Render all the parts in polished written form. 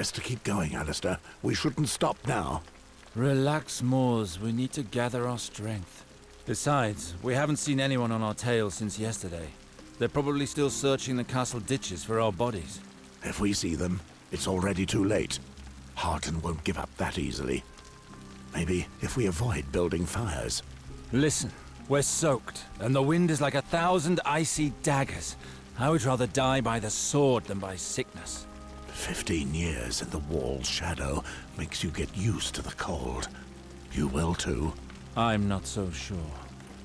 best to keep going, Alester. We shouldn't stop now. Relax, Mors. We need to gather our strength. Besides, we haven't seen anyone on our tail since yesterday. They're probably still searching the castle ditches for our bodies. If we see them, it's already too late. Harton won't give up that easily. Maybe if we avoid building fires. Listen, we're soaked, and the wind is like 1,000 icy daggers. I would rather die by the sword than by sickness. 15 years in the wall's shadow makes you get used to the cold. You will too. I'm not so sure.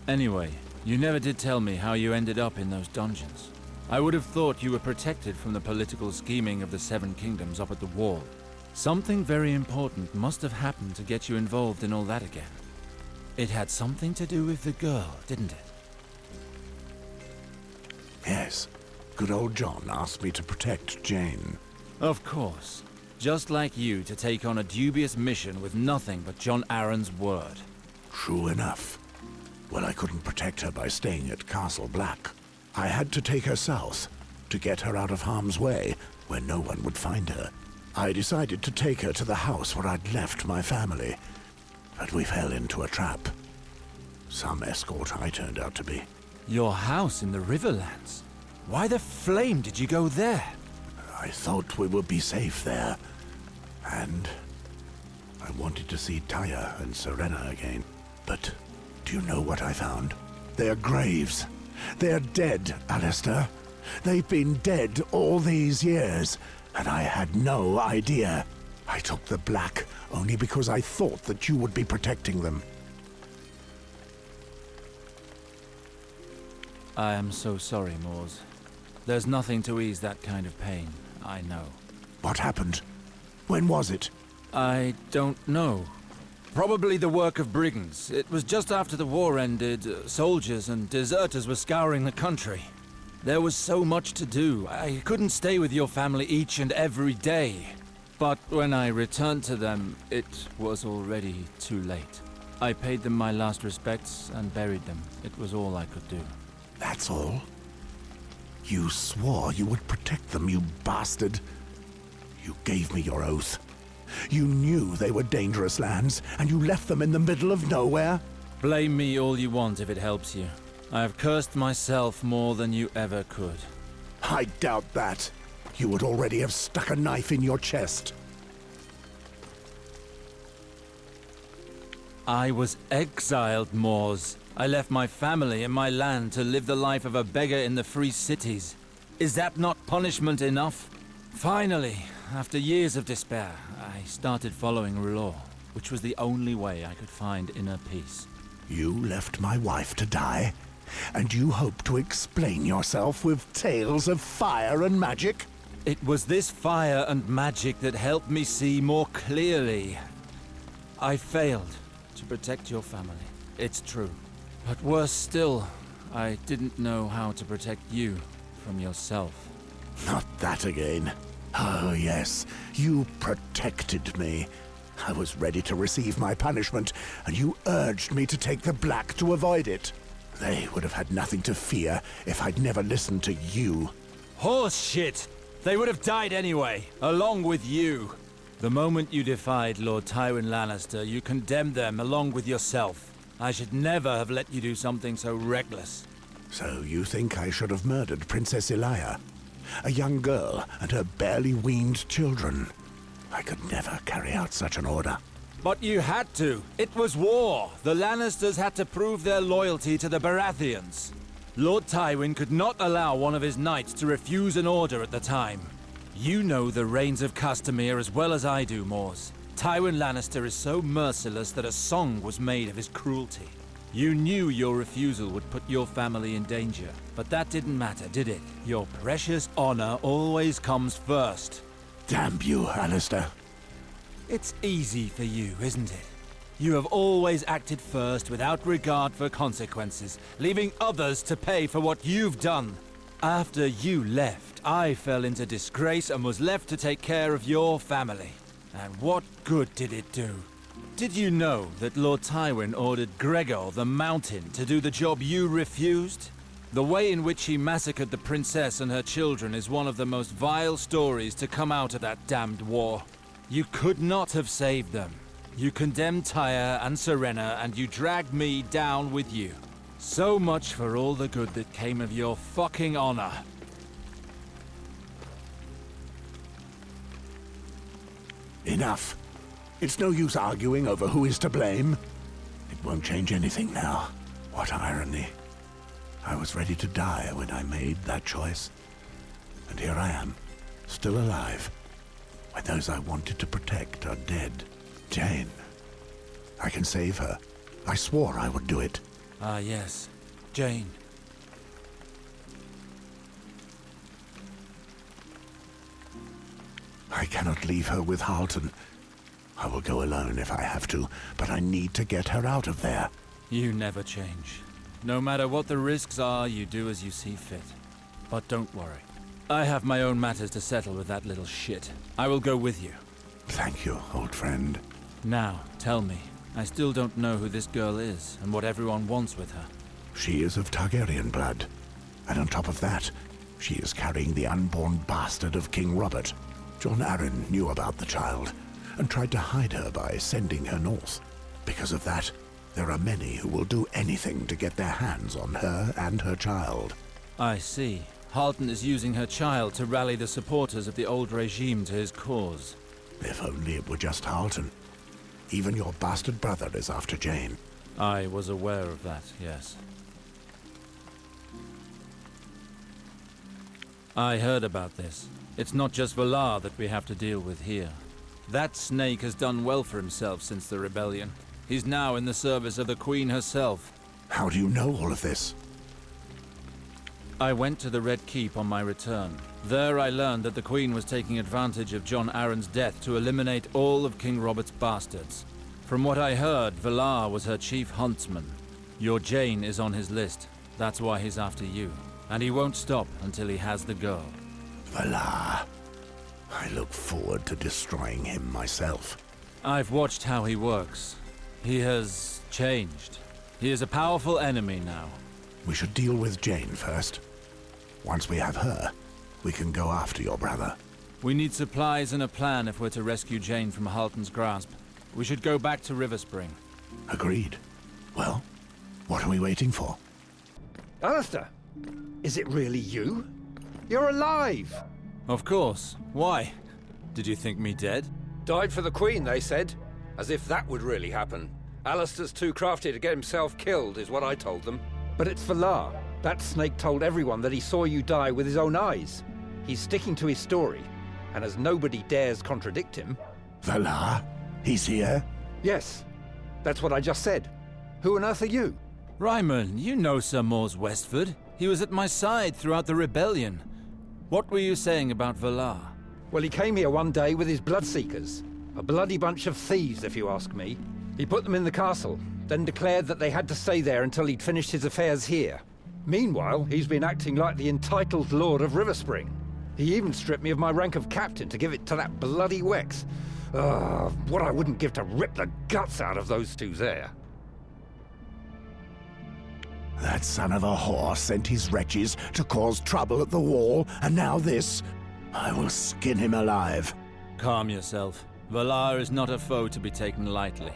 Anyway, you never did tell me how you ended up in those dungeons. I would have thought you were protected from the political scheming of the Seven Kingdoms up at the wall. Something very important must have happened to get you involved in all that again. It had something to do with the girl, didn't it? Yes. Good old John asked me to protect Jane. Of course. Just like you to take on a dubious mission with nothing but John Aaron's word. True enough. Well, I couldn't protect her by staying at Castle Black. I had to take her south, to get her out of harm's way, where no one would find her. I decided to take her to the house where I'd left my family. But we fell into a trap. Some escort I turned out to be. Your house in the Riverlands? Why the flame did you go there? I thought we would be safe there. And I wanted to see Taya and Serena again. But do you know what I found? Their graves. They're dead, Alester. They've been dead all these years, and I had no idea. I took the black only because I thought that you would be protecting them. I am so sorry, Mors. There's nothing to ease that kind of pain, I know. What happened? When was it? I don't know. Probably the work of brigands. It was just after the war ended. Soldiers and deserters were scouring the country. There was so much to do. I couldn't stay with your family each and every day. But when I returned to them, it was already too late. I paid them my last respects and buried them. It was all I could do. That's all? You swore you would protect them, you bastard. You gave me your oath. You knew they were dangerous lands, and you left them in the middle of nowhere? Blame me all you want if it helps you. I have cursed myself more than you ever could. I doubt that. You would already have stuck a knife in your chest. I was exiled, Mors. I left my family and my land to live the life of a beggar in the free cities. Is that not punishment enough? Finally, after years of despair, I started following law, which was the only way I could find inner peace. You left my wife to die, and you hope to explain yourself with tales of fire and magic? It was this fire and magic that helped me see more clearly. I failed to protect your family, it's true. But worse still, I didn't know how to protect you from yourself. Not that again. Oh yes, you protected me. I was ready to receive my punishment, and you urged me to take the black to avoid it. They would have had nothing to fear if I'd never listened to you. Horse shit! They would have died anyway, along with you. The moment you defied Lord Tywin Lannister, you condemned them along with yourself. I should never have let you do something so reckless. So you think I should have murdered Princess Elia? A young girl and her barely weaned children. I could never carry out such an order. But you had to. It was war. The Lannisters had to prove their loyalty to the Baratheons. Lord Tywin could not allow one of his knights to refuse an order at the time. You know the reigns of Castamere as well as I do, Mors. Tywin Lannister is so merciless that a song was made of his cruelty. You knew your refusal would put your family in danger, but that didn't matter, did it? Your precious honor always comes first. Damn you, Alester. It's easy for you, isn't it? You have always acted first without regard for consequences, leaving others to pay for what you've done. After you left, I fell into disgrace and was left to take care of your family. And what good did it do? Did you know that Lord Tywin ordered Gregor the Mountain to do the job you refused? The way in which he massacred the princess and her children is one of the most vile stories to come out of that damned war. You could not have saved them. You condemned Tyre and Serena, and you dragged me down with you. So much for all the good that came of your fucking honor. Enough. It's no use arguing over who is to blame. It won't change anything now. What irony. I was ready to die when I made that choice. And here I am, still alive, when those I wanted to protect are dead. Jane. I can save her. I swore I would do it. Ah, yes. Jane. I cannot leave her with Halton. I will go alone if I have to, but I need to get her out of there. You never change. No matter what the risks are, you do as you see fit. But don't worry. I have my own matters to settle with that little shit. I will go with you. Thank you, old friend. Now, tell me. I still don't know who this girl is, and what everyone wants with her. She is of Targaryen blood. And on top of that, she is carrying the unborn bastard of King Robert. Jon Arryn knew about the child, and tried to hide her by sending her north. Because of that, there are many who will do anything to get their hands on her and her child. I see. Halton is using her child to rally the supporters of the old regime to his cause. If only it were just Halton. Even your bastard brother is after Jane. I was aware of that, yes. I heard about this. It's not just Valarr that we have to deal with here. That snake has done well for himself since the rebellion. He's now in the service of the Queen herself. How do you know all of this? I went to the Red Keep on my return. There I learned that the Queen was taking advantage of Jon Arryn's death to eliminate all of King Robert's bastards. From what I heard, Valarr was her chief huntsman. Your Jane is on his list. That's why he's after you. And he won't stop until he has the girl. Valarr. I look forward to destroying him myself. I've watched how he works. He has changed. He is a powerful enemy now. We should deal with Jane first. Once we have her, we can go after your brother. We need supplies and a plan if we're to rescue Jane from Halton's grasp. We should go back to River Spring. Agreed. Well, what are we waiting for? Alester, is it really you? You're alive! Of course. Why? Did you think me dead? Died for the Queen, they said. As if that would really happen. Alistair's too crafty to get himself killed, is what I told them. But it's Valarr. That snake told everyone that he saw you die with his own eyes. He's sticking to his story, and as nobody dares contradict him... Valarr? He's here? Yes, that's what I just said. Who on earth are you? Ryman, you know Sir Mors Westford. He was at my side throughout the rebellion. What were you saying about Valarr? Well, he came here one day with his Bloodseekers. A bloody bunch of thieves, if you ask me. He put them in the castle, then declared that they had to stay there until he'd finished his affairs here. Meanwhile, he's been acting like the entitled Lord of River Spring. He even stripped me of my rank of captain to give it to that bloody Wex. What I wouldn't give to rip the guts out of those two there. That son of a whore sent his wretches to cause trouble at the wall, and now this. I will skin him alive. Calm yourself. Valarr is not a foe to be taken lightly.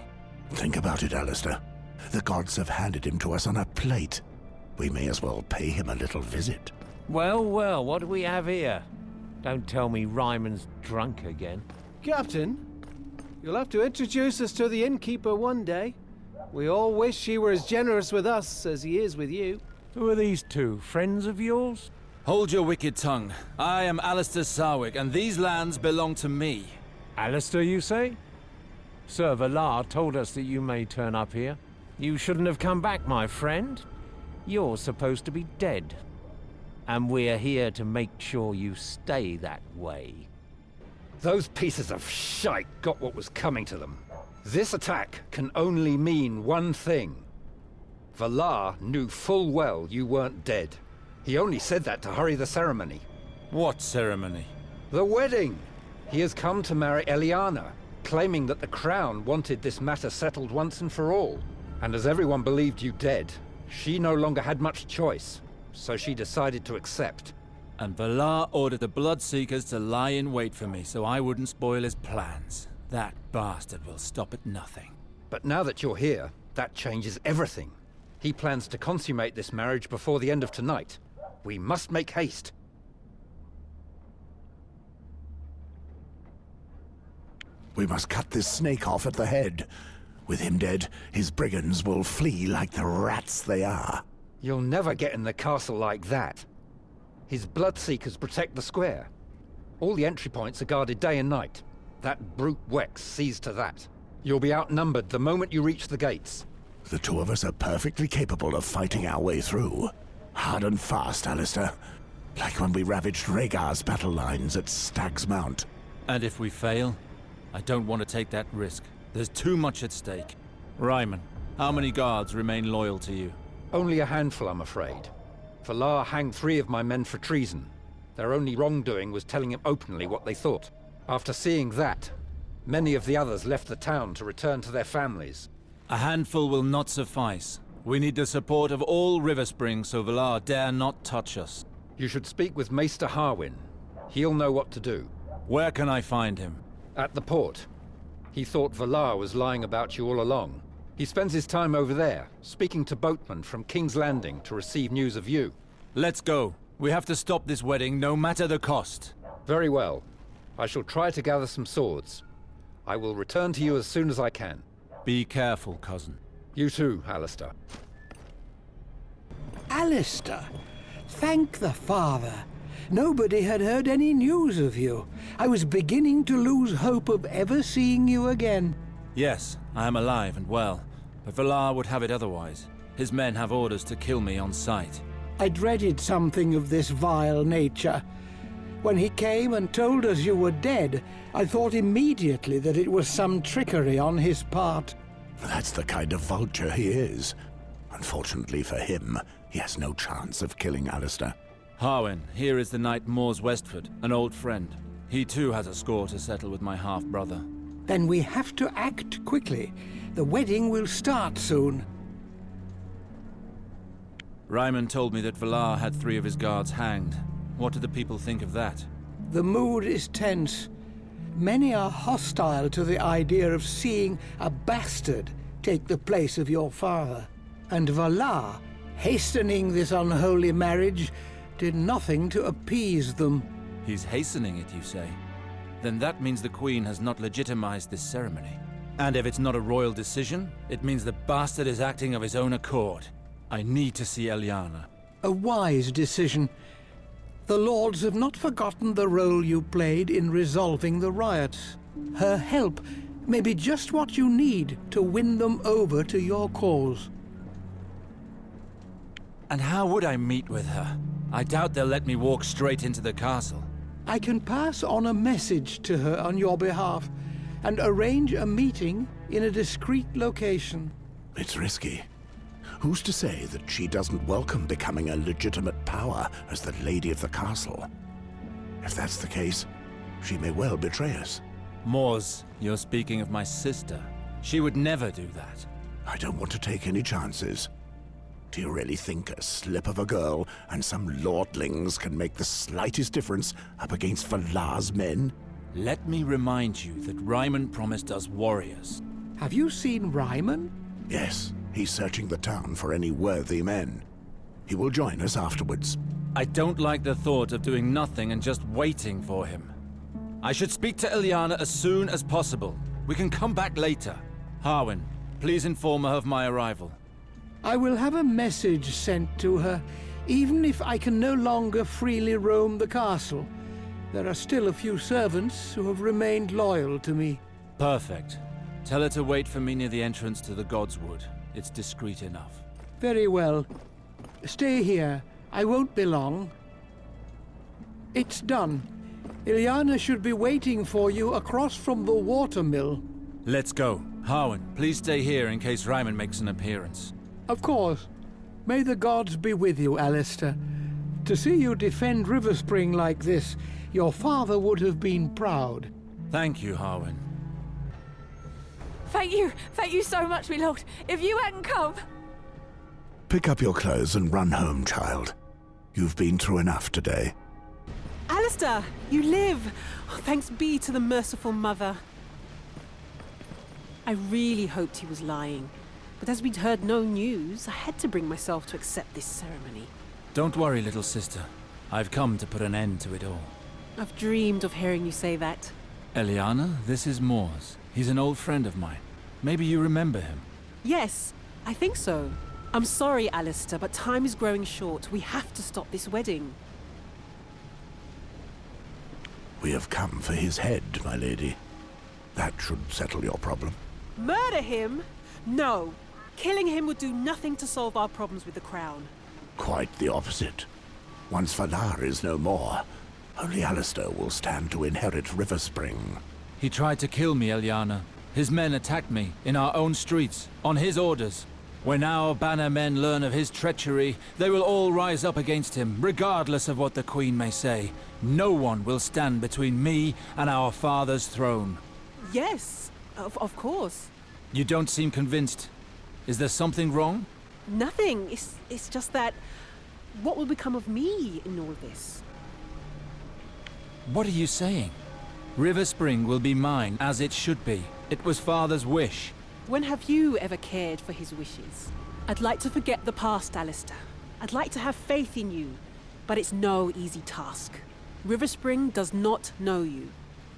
Think about it, Alester. The gods have handed him to us on a plate. We may as well pay him a little visit. Well, well, what do we have here? Don't tell me Ryman's drunk again. Captain, you'll have to introduce us to the innkeeper one day. We all wish he were as generous with us as he is with you. Who are these two? Friends of yours? Hold your wicked tongue. I am Alester Sarwick, and these lands belong to me. Alester, you say? Sir Valarr told us that you may turn up here. You shouldn't have come back, my friend. You're supposed to be dead. And we're here to make sure you stay that way. Those pieces of shite got what was coming to them. This attack can only mean one thing. Valarr knew full well you weren't dead. He only said that to hurry the ceremony. What ceremony? The wedding! He has come to marry Eliana, claiming that the Crown wanted this matter settled once and for all. And as everyone believed you dead, she no longer had much choice. so she decided to accept. And Valarr ordered the Bloodseekers to lie in wait for me so I wouldn't spoil his plans. That bastard will stop at nothing. But now that you're here, that changes everything. He plans to consummate this marriage before the end of tonight. We must make haste. We must cut this snake off at the head. With him dead, his brigands will flee like the rats they are. You'll never get in the castle like that. His Bloodseekers protect the square. All the entry points are guarded day and night. That brute Wex sees to that. You'll be outnumbered the moment you reach the gates. The two of us are perfectly capable of fighting our way through. Hard and fast, Alester. Like when we ravaged Rhaegar's battle lines at Stag's Mount. And if we fail, I don't want to take that risk. There's too much at stake. Ryman, how many guards remain loyal to you? Only a handful, I'm afraid. Valarr hanged 3 of my men for treason. Their only wrongdoing was telling him openly what they thought. After seeing that, many of the others left the town to return to their families. A handful will not suffice. We need the support of all River Springs so Valarr dare not touch us. You should speak with Maester Harwin. He'll know what to do. Where can I find him? At the port. He thought Valarr was lying about you all along. He spends his time over there, speaking to boatmen from King's Landing to receive news of you. Let's go. We have to stop this wedding, no matter the cost. Very well. I shall try to gather some swords. I will return to you as soon as I can. Be careful, cousin. You too, Alester. Alester, thank the Father. Nobody had heard any news of you. I was beginning to lose hope of ever seeing you again. Yes, I am alive and well, but Valarr would have it otherwise. His men have orders to kill me on sight. I dreaded something of this vile nature. When he came and told us you were dead, I thought immediately that it was some trickery on his part. That's the kind of vulture he is. Unfortunately for him, he has no chance of killing Alester. Harwin, here is the knight Mors Westford, an old friend. He too has a score to settle with my half-brother. Then we have to act quickly. The wedding will start soon. Ryman told me that Valarr had 3 of his guards hanged. What do the people think of that? The mood is tense. Many are hostile to the idea of seeing a bastard take the place of your father. And Valarr, hastening this unholy marriage, did nothing to appease them. He's hastening it, you say? Then that means the Queen has not legitimized this ceremony. And if it's not a royal decision, it means the bastard is acting of his own accord. I need to see Eliana. A wise decision. The Lords have not forgotten the role you played in resolving the riots. Her help may be just what you need to win them over to your cause. And how would I meet with her? I doubt they'll let me walk straight into the castle. I can pass on a message to her on your behalf and arrange a meeting in a discreet location. It's risky. Who's to say that she doesn't welcome becoming a legitimate power as the lady of the castle? If that's the case, she may well betray us. Mors, you're speaking of my sister. She would never do that. I don't want to take any chances. Do you really think a slip of a girl and some lordlings can make the slightest difference up against Valarr's men? Let me remind you that Ryman promised us warriors. Have you seen Ryman? Yes, he's searching the town for any worthy men. He will join us afterwards. I don't like the thought of doing nothing and just waiting for him. I should speak to Eliana as soon as possible. We can come back later. Harwin, please inform her of my arrival. I will have a message sent to her, even if I can no longer freely roam the castle. There are still a few servants who have remained loyal to me. Perfect. Tell her to wait for me near the entrance to the Godswood. It's discreet enough. Very well. Stay here. I won't be long. It's done. Ilyana should be waiting for you across from the watermill. Let's go. Harwin, please stay here in case Ryman makes an appearance. Of course. May the gods be with you, Alester. To see you defend Riverspring like this, your father would have been proud. Thank you, Harwin. Thank you so much, my lord. If you hadn't come... Pick up your clothes and run home, child. You've been through enough today. Alester, you live! Oh, thanks be to the merciful mother. I really hoped he was lying, but as we'd heard no news, I had to bring myself to accept this ceremony. Don't worry, little sister. I've come to put an end to it all. I've dreamed of hearing you say that. Eliana, this is Mors. He's an old friend of mine. Maybe you remember him. Yes, I think so. I'm sorry, Alester, but time is growing short. We have to stop this wedding. We have come for his head, my lady. That should settle your problem. Murder him? No. Killing him would do nothing to solve our problems with the crown. Quite the opposite. Once Valarr is no more, only Alester will stand to inherit Riverspring. He tried to kill me, Eliana. His men attacked me, in our own streets, on his orders. When our banner men learn of his treachery, they will all rise up against him, regardless of what the Queen may say. No one will stand between me and our father's throne. Yes, of course. You don't seem convinced. Is there something wrong? Nothing. It's just that... what will become of me in all this? What are you saying? Riverspring will be mine, as it should be. It was Father's wish. When have you ever cared for his wishes? I'd like to forget the past, Alester. I'd like to have faith in you, but it's no easy task. Riverspring does not know you.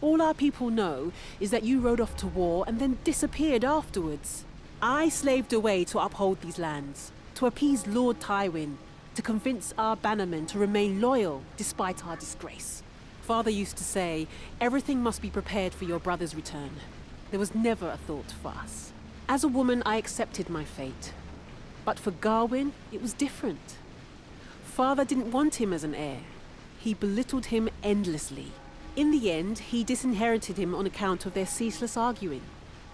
All our people know is that you rode off to war and then disappeared afterwards. I slaved away to uphold these lands, to appease Lord Tywin, to convince our bannermen to remain loyal despite our disgrace. Father used to say, everything must be prepared for your brother's return. There was never a thought for us. As a woman, I accepted my fate. But for Garwin, it was different. Father didn't want him as an heir. He belittled him endlessly. In the end, he disinherited him on account of their ceaseless arguing.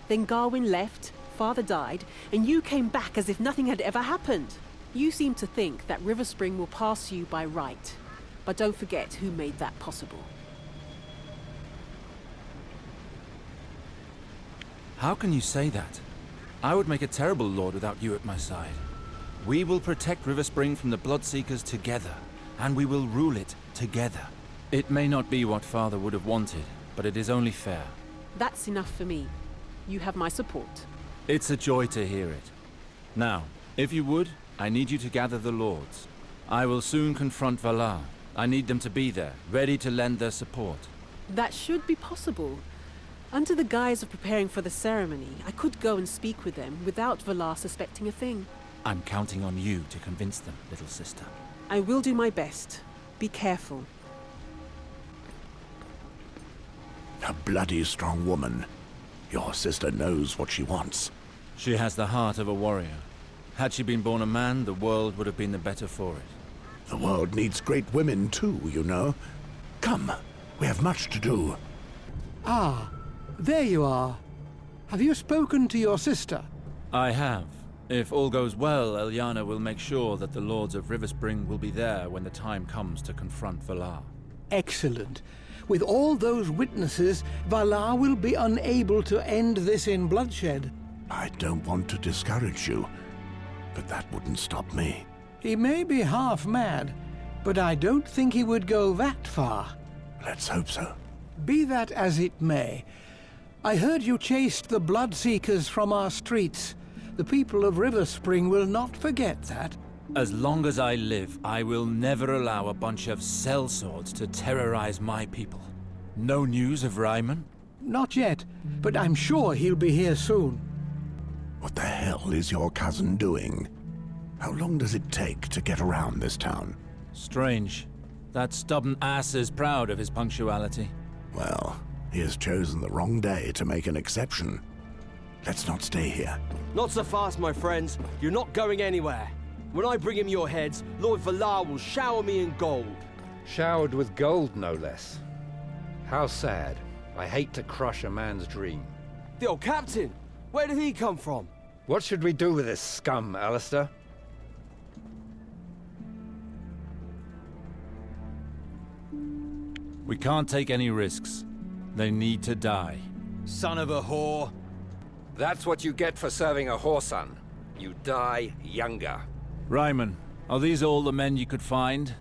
Then Garwin left, Father died, and you came back as if nothing had ever happened. You seem to think that Riverspring will pass you by right. But don't forget who made that possible. How can you say that? I would make a terrible lord without you at my side. We will protect Riverspring from the Bloodseekers together, and we will rule it together. It may not be what Father would have wanted, but it is only fair. That's enough for me. You have my support. It's a joy to hear it. Now, if you would, I need you to gather the lords. I will soon confront Valarr. I need them to be there, ready to lend their support. That should be possible. Under the guise of preparing for the ceremony, I could go and speak with them without Valarr suspecting a thing. I'm counting on you to convince them, little sister. I will do my best. Be careful. A bloody strong woman. Your sister knows what she wants. She has the heart of a warrior. Had she been born a man, the world would have been the better for it. The world needs great women too, you know. Come, we have much to do. Ah, there you are. Have you spoken to your sister? I have. If all goes well, Eliana will make sure that the lords of Riverspring will be there when the time comes to confront Valarr. Excellent. With all those witnesses, Valarr will be unable to end this in bloodshed. I don't want to discourage you, but that wouldn't stop me. He may be half mad, but I don't think he would go that far. Let's hope so. Be that as it may, I heard you chased the Bloodseekers from our streets. The people of Riverspring will not forget that. As long as I live, I will never allow a bunch of sellswords to terrorize my people. No news of Ryman? Not yet, but I'm sure he'll be here soon. What the hell is your cousin doing? How long does it take to get around this town? Strange. That stubborn ass is proud of his punctuality. Well, he has chosen the wrong day to make an exception. Let's not stay here. Not so fast, my friends. You're not going anywhere. When I bring him your heads, Lord Valarr will shower me in gold. Showered with gold, no less. How sad. I hate to crush a man's dream. The old captain! Where did he come from? What should we do with this scum, Alester? We can't take any risks. They need to die. Son of a whore. That's what you get for serving a whoreson. You die younger. Ryman, are these all the men you could find?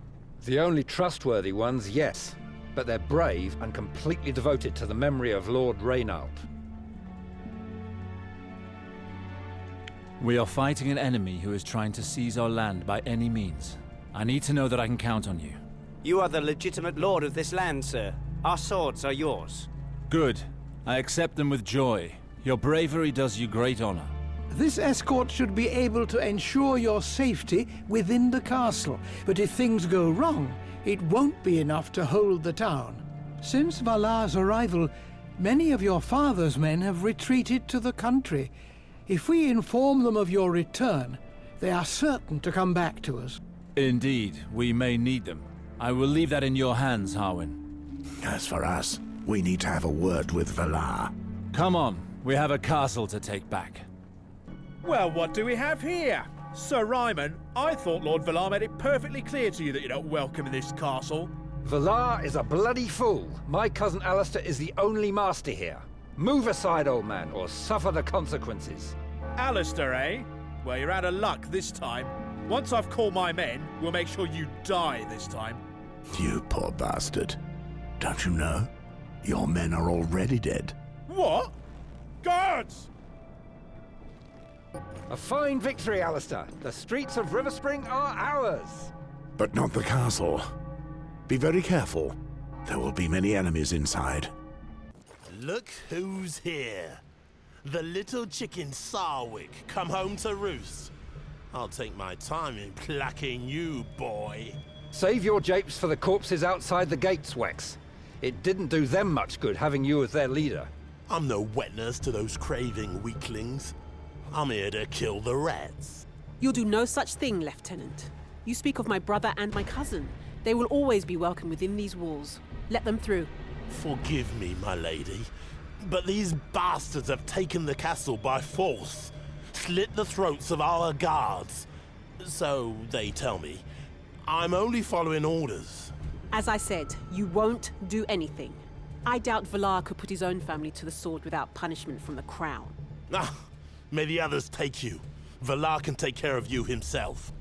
The only trustworthy ones, yes. But they're brave and completely devoted to the memory of Lord Reynald. We are fighting an enemy who is trying to seize our land by any means. I need to know that I can count on you. You are the legitimate lord of this land, sir. Our swords are yours. Good. I accept them with joy. Your bravery does you great honor. This escort should be able to ensure your safety within the castle, but if things go wrong, it won't be enough to hold the town. Since Valar's arrival, many of your father's men have retreated to the country. If we inform them of your return, they are certain to come back to us. Indeed, we may need them. I will leave that in your hands, Harwin. As for us, we need to have a word with Valarr. Come on, we have a castle to take back. Well, what do we have here? Sir Ryman, I thought Lord Valarr made it perfectly clear to you that you're not welcome in this castle. Valarr is a bloody fool. My cousin Alester is the only master here. Move aside, old man, or suffer the consequences. Alester, eh? Well, you're out of luck this time. Once I've called my men, we'll make sure you die this time. You poor bastard. Don't you know? Your men are already dead. What? Guards! A fine victory, Alester. The streets of Riverspring are ours. But not the castle. Be very careful. There will be many enemies inside. Look who's here. The little chicken Sarwick come home to roost. I'll take my time in plucking you, boy. Save your japes for the corpses outside the gates, Wex. It didn't do them much good having you as their leader. I'm no wet nurse to those craving weaklings. I'm here to kill the rats. You'll do no such thing, Lieutenant. You speak of my brother and my cousin. They will always be welcome within these walls. Let them through. Forgive me, my lady, but these bastards have taken the castle by force, slit the throats of our guards. So they tell me. I'm only following orders. As I said, you won't do anything. I doubt Valarr could put his own family to the sword without punishment from the crown. Ah, may the others take you. Valarr can take care of you himself.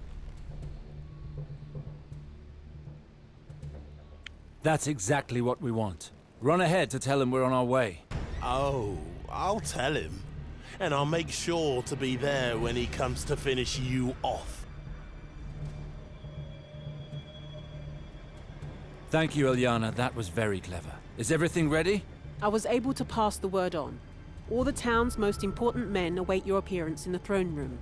That's exactly what we want. Run ahead to tell him we're on our way. Oh, I'll tell him. And I'll make sure to be there when he comes to finish you off. Thank you, Ilyana. That was very clever. Is everything ready? I was able to pass the word on. All the town's most important men await your appearance in the throne room.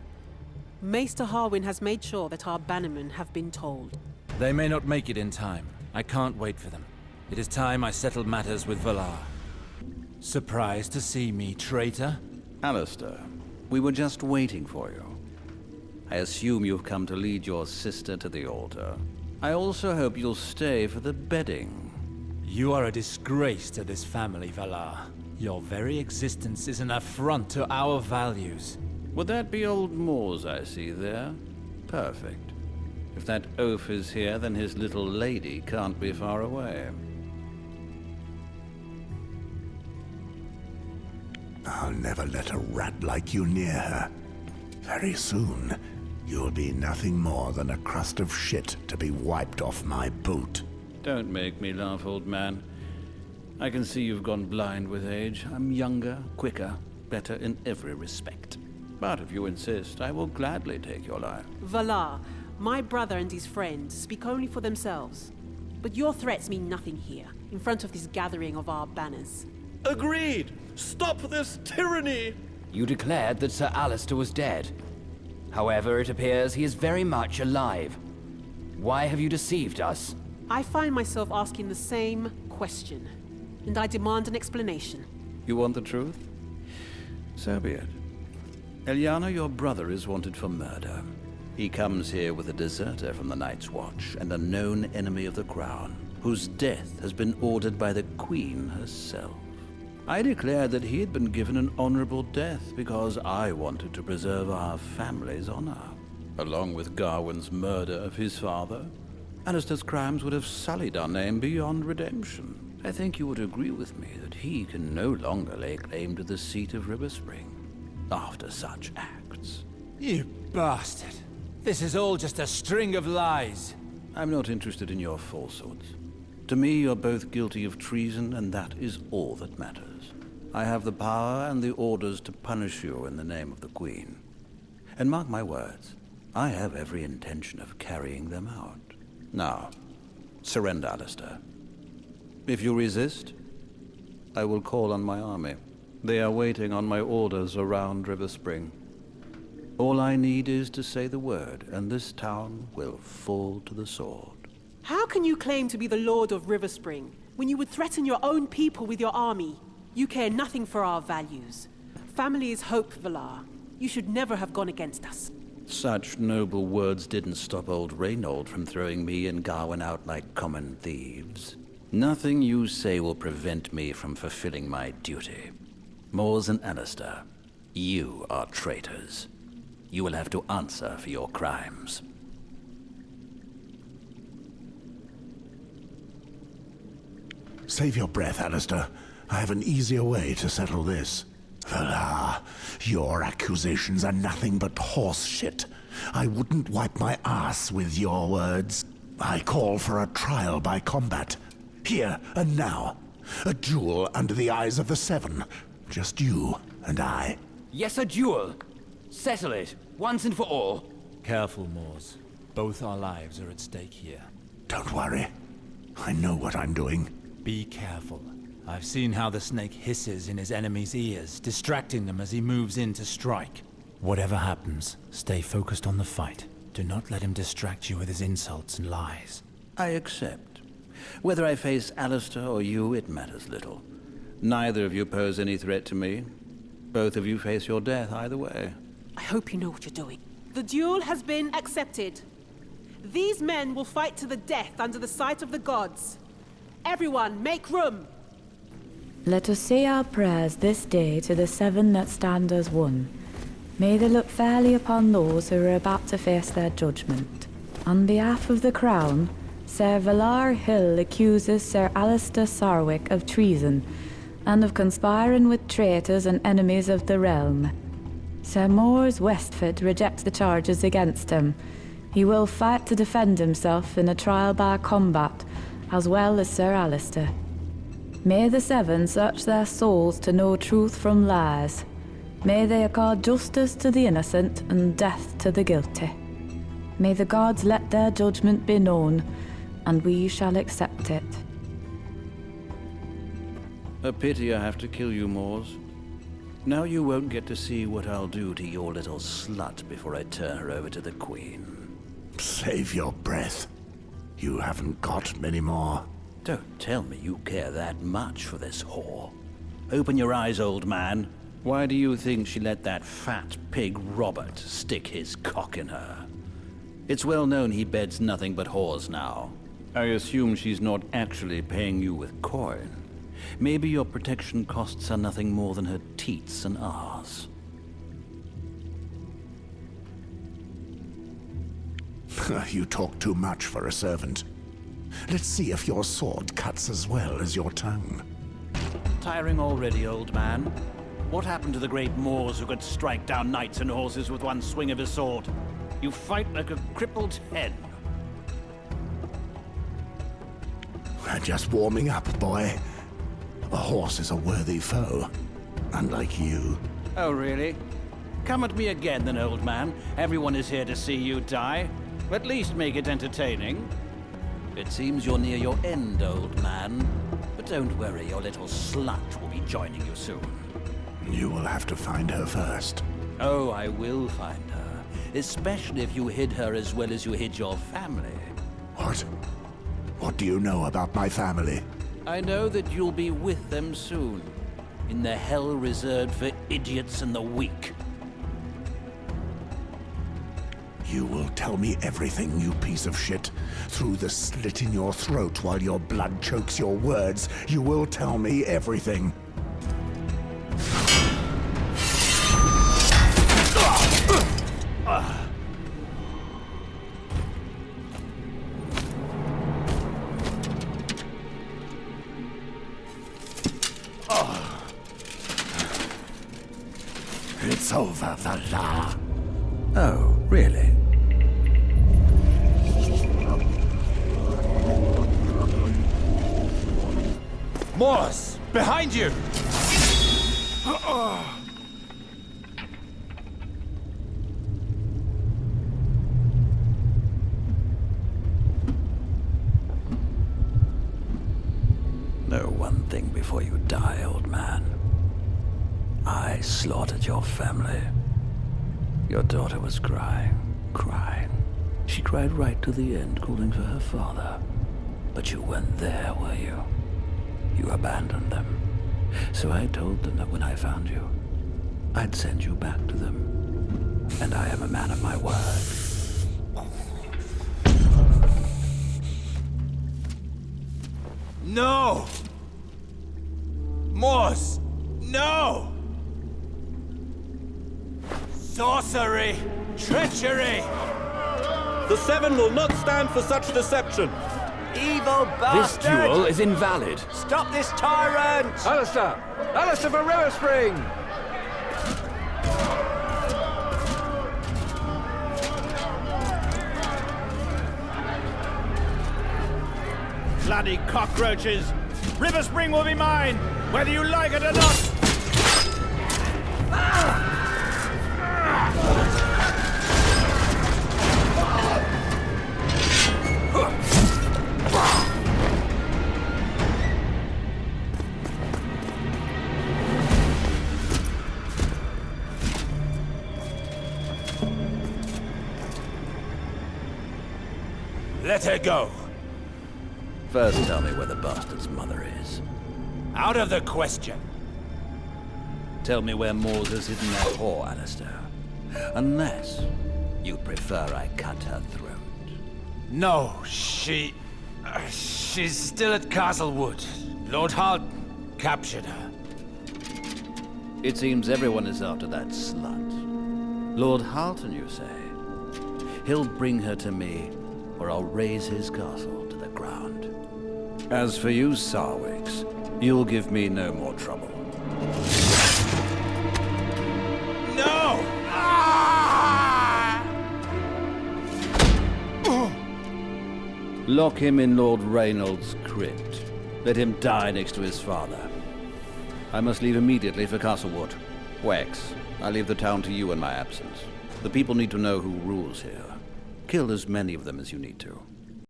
Maester Harwin has made sure that our bannermen have been told. They may not make it in time. I can't wait for them. It is time I settled matters with Valarr. Surprised to see me, traitor? Alester, we were just waiting for you. I assume you've come to lead your sister to the altar. I also hope you'll stay for the bedding. You are a disgrace to this family, Valarr. Your very existence is an affront to our values. Would that be old Mors I see there? Perfect. If that oaf is here, then his little lady can't be far away. I'll never let a rat like you near her. Very soon, you'll be nothing more than a crust of shit to be wiped off my boot. Don't make me laugh, old man. I can see you've gone blind with age. I'm younger, quicker, better in every respect. But if you insist, I will gladly take your life. Valarr, my brother and his friend speak only for themselves. But your threats mean nothing here, in front of this gathering of our banners. Agreed! Stop this tyranny! You declared that Sir Alester was dead. However, it appears he is very much alive. Why have you deceived us? I find myself asking the same question, and I demand an explanation. You want the truth? So be it. Ilyana, your brother is wanted for murder. He comes here with a deserter from the Night's Watch and a known enemy of the Crown, whose death has been ordered by the Queen herself. I declared that he had been given an honorable death because I wanted to preserve our family's honor. Along with Garwin's murder of his father, Alister's crimes would have sullied our name beyond redemption. I think you would agree with me that he can no longer lay claim to the seat of Riverspring after such acts. You bastard! This is all just a string of lies. I'm not interested in your falsehoods. To me, you're both guilty of treason, and that is all that matters. I have the power and the orders to punish you in the name of the Queen. And mark my words, I have every intention of carrying them out. Now, surrender, Alester. If you resist, I will call on my army. They are waiting on my orders around River Spring. All I need is to say the word, and this town will fall to the sword. How can you claim to be the Lord of River Spring when you would threaten your own people with your army? You care nothing for our values. Family is hope, Valarr. You should never have gone against us. Such noble words didn't stop old Reynold from throwing me and Gawain out like common thieves. Nothing you say will prevent me from fulfilling my duty. Mors and Alester, you are traitors. You will have to answer for your crimes. Save your breath, Alester. I have an easier way to settle this. Valarr, your accusations are nothing but horse shit. I wouldn't wipe my ass with your words. I call for a trial by combat. Here and now. A duel under the eyes of the Seven. Just you and I. Yes, a duel. Settle it, once and for all. Careful, Mors. Both our lives are at stake here. Don't worry. I know what I'm doing. Be careful. I've seen how the snake hisses in his enemy's ears, distracting them as he moves in to strike. Whatever happens, stay focused on the fight. Do not let him distract you with his insults and lies. I accept. Whether I face Alester or you, it matters little. Neither of you pose any threat to me. Both of you face your death either way. I hope you know what you're doing. The duel has been accepted. These men will fight to the death under the sight of the gods. Everyone, make room! Let us say our prayers this day to the Seven that stand as one. May they look fairly upon those who are about to face their judgment. On behalf of the Crown, Sir Valarr Hill accuses Sir Alester Sarwick of treason, and of conspiring with traitors and enemies of the realm. Sir Mors Westford rejects the charges against him. He will fight to defend himself in a trial by combat, as well as Sir Alester. May the Seven search their souls to know truth from lies. May they accord justice to the innocent and death to the guilty. May the gods let their judgment be known, and we shall accept it. A pity I have to kill you, Mors. Now you won't get to see what I'll do to your little slut before I turn her over to the Queen. Save your breath. You haven't got many more. Don't tell me you care that much for this whore. Open your eyes, old man. Why do you think she let that fat pig Robert stick his cock in her? It's well known he beds nothing but whores now. I assume she's not actually paying you with coin. Maybe your protection costs her nothing more than her teats and arse. You talk too much for a servant. Let's see if your sword cuts as well as your tongue. Tiring already, old man? What happened to the great Moors who could strike down knights and horses with one swing of his sword? You fight like a crippled hen. We're just warming up, boy. A horse is a worthy foe, unlike you. Oh, really? Come at me again then, old man. Everyone is here to see you die. At least make it entertaining. It seems you're near your end, old man. But don't worry, your little slut will be joining you soon. You will have to find her first. Oh, I will find her. Especially if you hid her as well as you hid your family. What? What do you know about my family? I know that you'll be with them soon. In the hell reserved for idiots and the weak. You will tell me everything, you piece of shit. Through the slit in your throat while your blood chokes your words, you will tell me everything. It's over, Valarr. Oh, really? Mors! Behind you! Know one thing before you die, old man. I slaughtered your family. Your daughter was crying. She cried right to the end, calling for her father. But you weren't there, were you? You abandoned them. So I told them that when I found you, I'd send you back to them. And I am a man of my word. No! Mors! No! Sorcery! Treachery! The Seven will not stand for such deception. Evil This bastard! duel is invalid. Stop this tyrant! Alester! Alester for River Spring! Bloody cockroaches! River Spring will be mine, whether you like it or not! Let her go. First tell me where the bastard's mother is. Out of the question. Tell me where Mors has hidden that whore, Alester. Unless you'd prefer I cut her throat. No, she's still at Castlewood. Lord Halton captured her. It seems everyone is after that slut. Lord Halton, you say? He'll bring her to me, or I'll raise his castle to the ground. As for you, Sarwicks, you'll give me no more trouble. No! Lock him in Lord Reynold's crypt. Let him die next to his father. I must leave immediately for Castlewood. Wex, I leave the town to you in my absence. The people need to know who rules here. Kill as many of them as you need to.